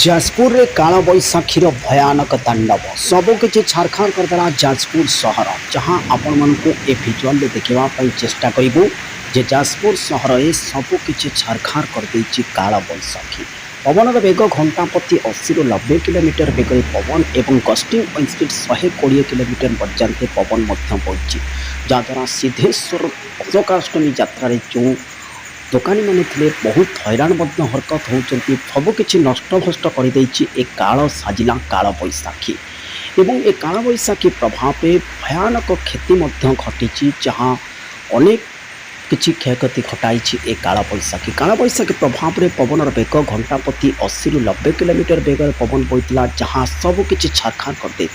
जाजपुर रे काला बैशाखीर भयानक तांडव सबकि छारखार करदेला जाजपुर सहर। जहां आपण मन को ए भिजुआल देखा चेष्टा करूँ जे जाजपुर सहर में सबकि छारखार कर काला बैशाखी। पवन बेग घंटा प्रति 80 ରୁ 90 किलोमीटर बेगर पवन एवं गस्टिंग स्पीड 120 किलोमीटर पर्यंत पवन बढ़ी जहाद्वारा सिद्धेश्वर अशोकाष्टमी यात्रा जो दोकानी मैंने थे बहुत हैरान हरकत होती सबकि नष्टभ्रष्ट कर काल साजिला काल बैशाखी एवं ए काल बैशाखी प्रभाव भयानक क्षति घटी जहाँ अनेक किछि क्षयक्षति घटाई ए काल बैशाखी प्रभाव में पवन बेग घंटा प्रति 80 ରୁ 90 किलोमीटर बेगर पवन बोता जहाँ सबकि छारखार कर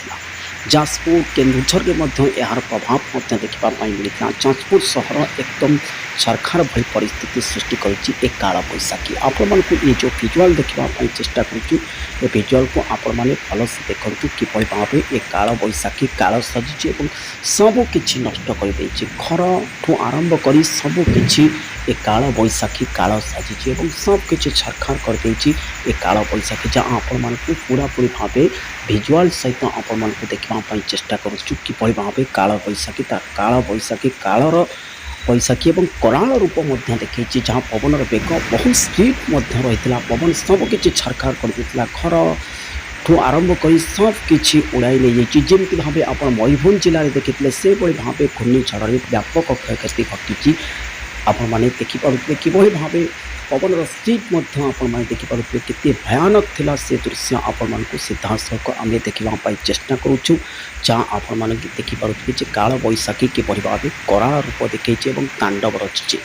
जाजपुर केन्दुझर में यार प्रभाव देखा मिलता। जाजपुर सहर एकदम छारखार भली परिस्थिति सृष्टि कर काल बैशाखी। आपण मानक ये जो भिजुआल देखापी चेष्टा कर भिजुआल को आपण मैंने भलसे देखु किपर भाव ये काल बैशाखी काल सजी सबकि नष्ट कर घर ठू आरंभ कर सबकि ए काल बैशाखी काल साजी सबकि छारखार कर ए काल बैशाखी जहाँ आपण मानक पूरापूरी भाव भिजुआल सहित आपण मानक देखा चेष्टा कर भाव काल बैशाखी कालर बैशाखी और कराल रूप देखी जहाँ पवन बेग बहुत स्पीड रही पवन सबकि छारखार कर घर ठू आरंभ कर सबकि उड़ाई नहीं जमी भाव आप मयूरभंज जिले में देखी से भाव घूर्णिझड़ व्यापक क्षयक्षति घटी आपण मैंने देखिपे किभली भाव पवन स्पीड आपने देखिपे केते भयानक थिला से दृश्य आपण मानक सीधासख आम देखा चेष्टा करुँ जहाँ आपण मैंने देखिपे काल बैशाखी किभली भाव कराल रूप देखी तांडव रची।